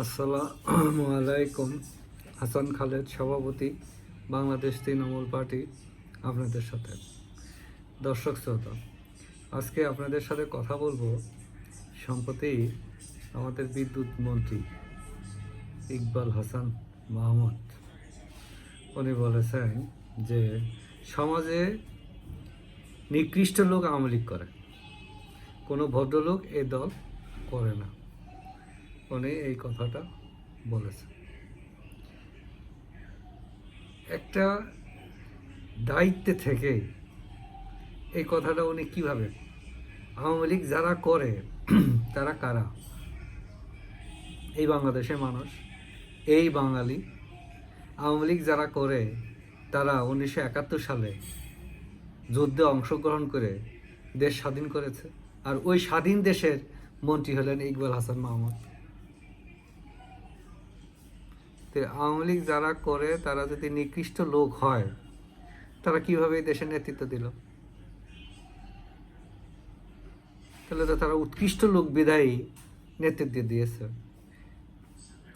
আসসালামু আলাইকুম। হাসান খালেদ, সভাপতি, বাংলাদেশ তৃণমূল পার্টি, আপনাদের সাথে। দর্শক শ্রোতা, আজকে আপনাদের সাথে কথা বলবো সম্প্রতি আমাদের বিদ্যুৎ মন্ত্রী ইকবাল হাসান মাহমুদ উনি বলেছেন যে সমাজে নিকৃষ্ট লোক আওয়ামী লীগ করে, কোনো ভদ্রলোক এই দল করে না। উনি এই কথাটা বলেছেন। একটা দায়িত্বে থেকে এই কথাটা উনি কিভাবে, আওয়ামী লীগ যারা করে তারা কারা? এই বাংলাদেশের মানুষ, এই বাঙালি। আওয়ামী লীগ যারা করে তারা 1971 সালে যুদ্ধে অংশগ্রহণ করে দেশ স্বাধীন করেছে, আর ওই স্বাধীন দেশের মন্ত্রী হলেন ইকবাল হাসান মাহমুদ। আওয়ামী লীগ যারা করে তারা যদি নিকৃষ্ট লোক হয়, তারা কিভাবে দেশের নেতৃত্ব দিল? তাহলে তো তারা উৎকৃষ্ট লোক বিধায়ী নেতৃত্ব দিয়েছে।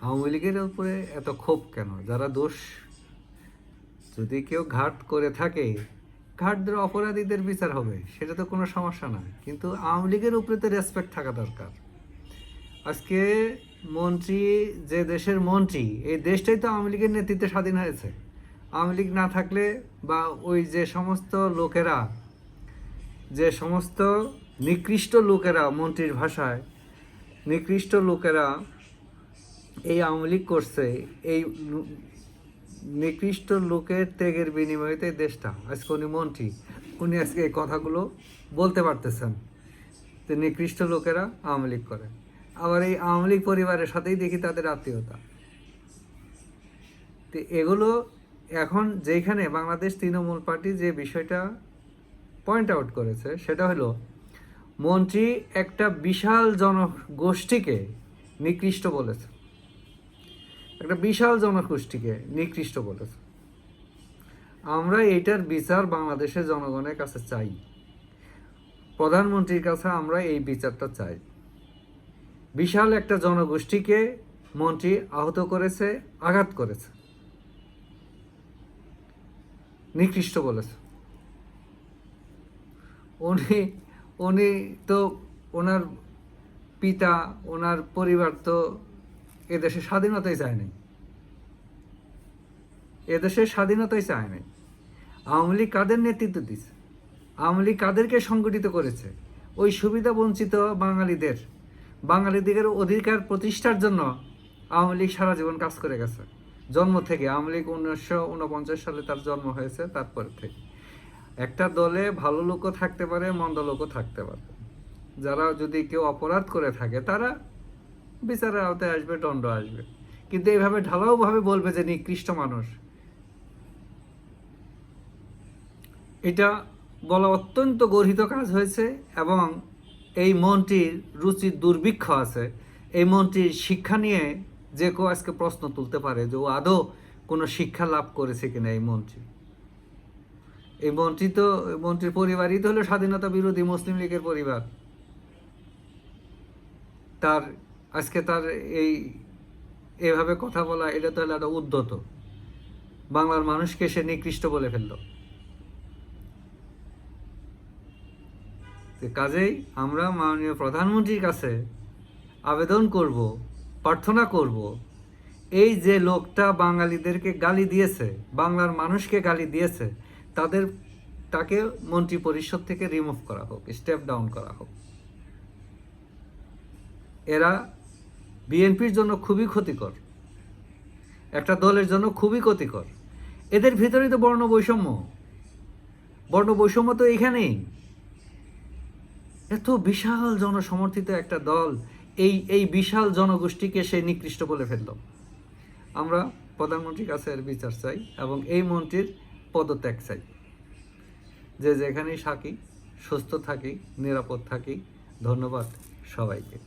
আওয়ামী লীগের উপরে এত ক্ষোভ কেন? যারা দোষ, যদি কেউ ঘাট করে থাকে, ঘাটদের অপরাধীদের বিচার হবে, সেটা তো কোনো সমস্যা না, কিন্তু আওয়ামী লীগের উপরে তো রেসপেক্ট থাকা দরকার। আজকে মন্ত্রী, যে দেশের মন্ত্রী, এই দেশটাই তো আওয়ামী লীগের নেতৃত্বে স্বাধীন হয়েছে। আওয়ামী লীগ না থাকলে, বা ওই যে সমস্ত লোকেরা, যে সমস্ত নিকৃষ্ট লোকেরা, মন্ত্রীর ভাষায় নিকৃষ্ট লোকেরা এই আওয়ামী লীগ করছে, এই নিকৃষ্ট লোকের ত্যাগের বিনিময়েতে দেশটা, আজকে উনি মন্ত্রী, উনি আজকে এই কথাগুলো বলতে পারতেছেন যে নিকৃষ্ট লোকেরা আওয়ামী লীগ করে। আবার এই আওয়ামী লীগ পরিবারের সাথেই দেখি তাদের আত্মীয়তা। তো এগুলো এখন যেখানে বাংলাদেশ তৃণমূল পার্টি যে বিষয়টা পয়েন্ট আউট করেছে, সেটা হলো মন্ত্রী একটা বিশাল জনগোষ্ঠীকে নিকৃষ্ট বলেছে, একটা বিশাল জনগোষ্ঠীকে নিকৃষ্ট বলেছে। আমরা এইটার বিচার বাংলাদেশের জনগণের কাছে চাই, প্রধানমন্ত্রীর কাছে আমরা এই বিচারটা চাই। বিশাল একটা জনগোষ্ঠীকে মন্ত্রী আহত করেছে, আঘাত করেছে, নিকৃষ্ট বলেছে। উনি তো, ওনার পিতা, ওনার পরিবার তো এদেশের স্বাধীনতাই চায় নাই, এদেশের স্বাধীনতাই চায় নাই। আওয়ামী লীগ কাদের নেতৃত্ব দিচ্ছে? আওয়ামী লীগ কাদেরকে সংগঠিত করেছে? ওই সুবিধা বঞ্চিত বাঙালিদের অধিকার প্রতিষ্ঠার জন্য আওয়ামী লীগ সারা জীবন কাজ করে গেছে। জন্ম থেকে আওয়ামী লীগ 1949 সালে তার জন্ম হয়েছে, তারপর থেকে একটা দলে ভালো লোকও থাকতে পারে, মন্দ লোকও থাকতে পারে। যারা যদি কেউ অপরাধ করে থাকে তারা বিচারের আওতায় আসবে, দণ্ড আসবে, কিন্তু এইভাবে ঢালাওভাবে বলবে যে নিকৃষ্ট মানুষ, এটা বলা অত্যন্ত গর্হিত কাজ হয়েছে। এবং এই মন্ত্রীর রুচির দুর্ভিক্ষ আছে। এই মন্ত্রীর শিক্ষা নিয়ে যে কেউ আজকে প্রশ্ন তুলতে পারে যে ও আদৌ কোনো শিক্ষা লাভ করেছে কিনা এই মন্ত্রী। এই মন্ত্রীর পরিবারই তো হলো স্বাধীনতা বিরোধী মুসলিম লীগের পরিবার। তার আজকে তার এইভাবে কথা বলা, এটা তো হলো একটা উদ্ধত। বাংলার মানুষকে সে নিকৃষ্ট বলে ফেলল। কাজেই আমরা মাননীয় প্রধানমন্ত্রীর কাছে আবেদন করব, প্রার্থনা করব, এই যে লোকটা বাঙালিদেরকে গালি দিয়েছে, বাংলার মানুষকে গালি দিয়েছে, তাকে মন্ত্রী পরিষদ থেকে রিমুভ করা হোক, স্টেপ ডাউন করা হোক। এরা বিএনপির জন্য খুবই ক্ষতিকর, একটা দলের জন্য খুবই ক্ষতিকর। এদের ভিতরেই তো বর্ণ বৈষম্য তো এখানেই। এত বিশাল জনসমর্থিত একটা দল এই বিশাল জনগোষ্ঠীকে সে নিকৃষ্ট বলে ফেলল। আমরা প্রধানমন্ত্রীর কাছে এর বিচার চাই এবং এই মন্ত্রীর পদত্যাগ চাই। যে যেখানেই থাকি সুস্থ থাকি, নিরাপদ থাকি। ধন্যবাদ সবাইকে।